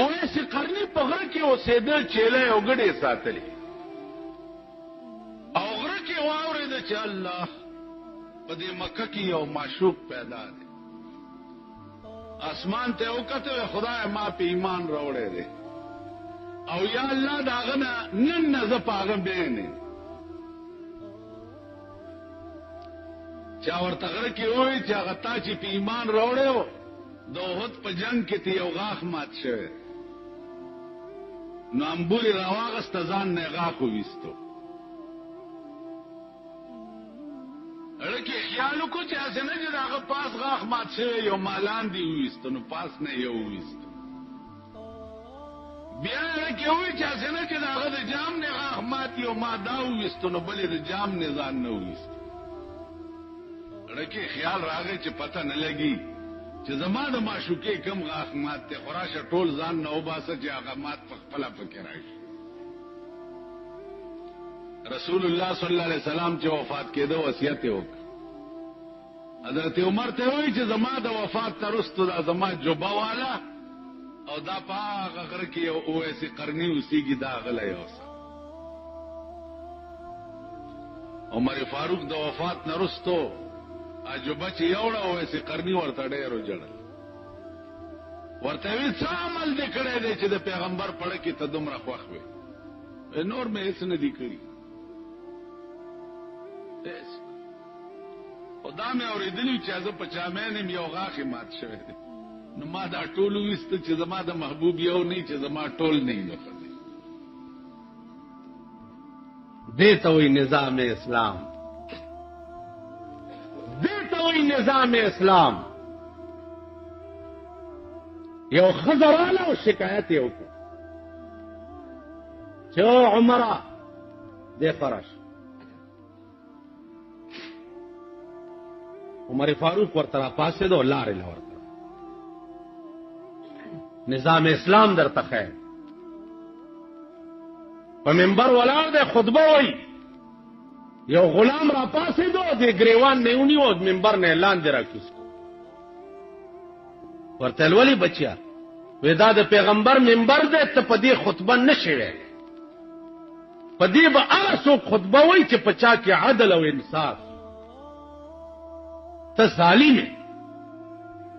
اویس قرنی په غره کې اوسېده چیله او ګډې ساتلې او غره کې واورېده چې الله په دې مکه کې یو معشوق پیدا دی اسمان ته وکړه خدای ما په ایمان راوړې دی او یا الله داغه نن نه ز پاغه بینه چا ورته غره کې وای چې هغه تا چې په ایمان راوړیو د احد په جنگ کې ته یو غاښ مات شوی نو امبوري راواغسته ځان نه غاښ وویستو اړکه خیال وکړو چې اسنه چې هغه پاس غاښ مات شوی یو مالان دی وویستو نو پاس نه یو وویستو بیا اړکه وای چې اسنه چې هغه د جام نه غاښ مات یو ما دا وویستو نو بلې د جام نه ځان نه وویستو لکه خیال راغی چې پته نه لګي چې زما د معشوقې کم غاښ مات ته خراشه ټول ځان نه وباسه چې هغه مات په خپل پکې راشي رسول الله صلی الله علیه وسلم چې وفات کېده وصیت یې وکړ حضرت عمر ته وایي چې زما د وفات تر وروسته دا زما جوبه والا او دا په هغه غره کې یو اویس قرنی اوسېږي دا غلی اوسه عمر فاروق د وفات نه وروسته عجبه چې یوړه اویس قرنی ورته ډېرو جړل ورته وی څه عمل دې کړی دی چې د پیغمبر پړه کې ته دومره خوښ وې نور مې هېڅ نه دي کړي خدا مې اورېدلي چې زه په چامین یم یو غاښ یې مات شوی دی نو ما دا ټول وویسته چې زما د محبوب یو نه چې زما ټول نه نو دې ته وایي نظام اسلام دیتا وی نظام اسلام یو خزراله او شکایت یو کو چې عمره دې فرش عمر فاروق ورته پاسې دو لارې لور نظام اسلام درته خیر په منبر ولاړ دې خطبه وای یو غلام را پاسې دو د گریوان نه ونیو د منبر نه اعلان دی راکوس ورته ولی بچیا ودا د پیغمبر منبر دې ته په دې خطبه نشوي په دې به هغه څوک خطبه وای چې پچا کې عدل او انصاف ته ظالم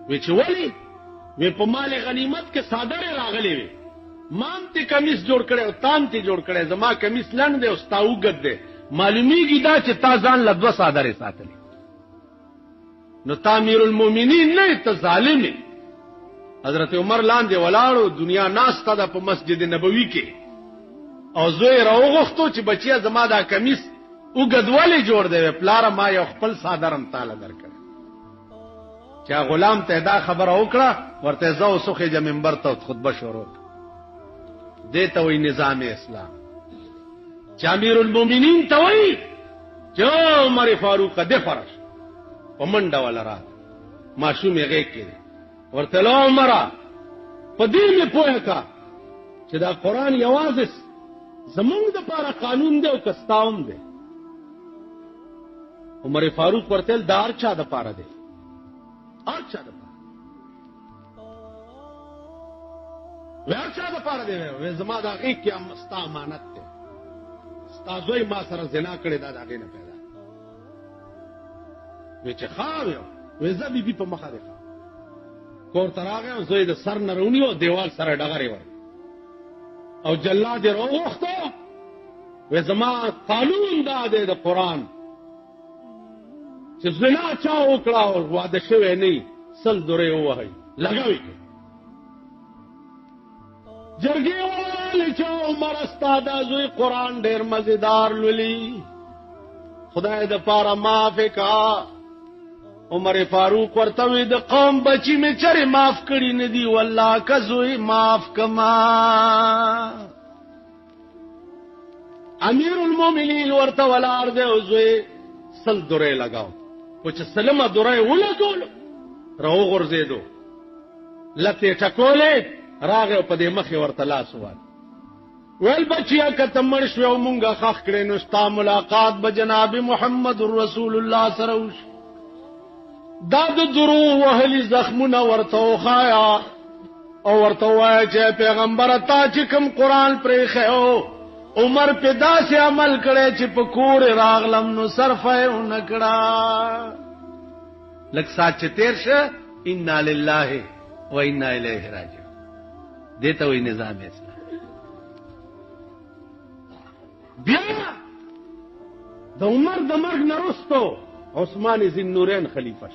وي چې ولی وی په مال غنیمت کې صادره راغلي وي مان ته کمیس جوړ کړي او تان ته جوړ کړي زما کمیس لند دی او ستاو ګد دی معلومیږي دا چې تا ځان له دوه صادره ساتلې نو امیر المؤمنین نه ته ظالم حضرت عمر لاندې ولاړو دنیا ناس ته په مسجد نبوي کې او زوی راوغختو چې بچیا زما دا کمیس وګدواله جوړ دی پلار ما یو خپل صادرم تعالی درکړ چا غلام ته دا خبر اوکړه ورته زو سوخه د منبر ته خطبه شروع دیته وی نظام اسلام چا امیر المؤمنین ته وی جو عمر فاروق دې فرش ومنډه ولا را ماشوم یې کې ورته لو عمر په دې مې پوهه کا چې دا قران یوازې زمونږ د لپاره قانون دی او کستاوم دی عمر فاروق ورته دار چا د لپاره دی اچھا د ورچا د پاره دی وې زما دا غي کې امستا امانت ده استادوی ما سره زنا کړی دا دغه نه پیدا وې چې خاوې وې زبي بي په مخه ده کور تراغه او زوی د سر نه رونیو دیوال سره ډغري ور او جلاد روخته وې زما قانون دا ده د قران چې زنا چا وکړه او واده شوی نه سل دوره وای لګوي جرګي ول چې عمر استاد زوی قران ډېر مزیدار لولي خدای د پاره معاف کا عمر فاروق ورته وی د قوم بچی می چره معاف کړی نه دی والله کزوی معاف کما امیر المؤمنین ورته ولار دی او زوی سل دوره لگاو او چې سلمه دوره ولګول راو غرزیدو لته ټکولې راغه په دې مخې ورته لاس وال ول بچیا کته مړ شو او مونږه خخ کړې نو ستا ملاقات به جناب محمد رسول الله سره وش دا د درو وهلي زخمونه ورته وخایا او ورته وایي چې پیغمبر تا چې کوم قران پرې خو عمر په داسې عمل کړي چې په کور راغلم نو صرفه ونکړه لکه سات چې تیر شه انا لله و انا الیه راجعون دته وی نظام اسلام بیا د عمر د مرګ نه وروسته عثمان ذی النورین خلیفہ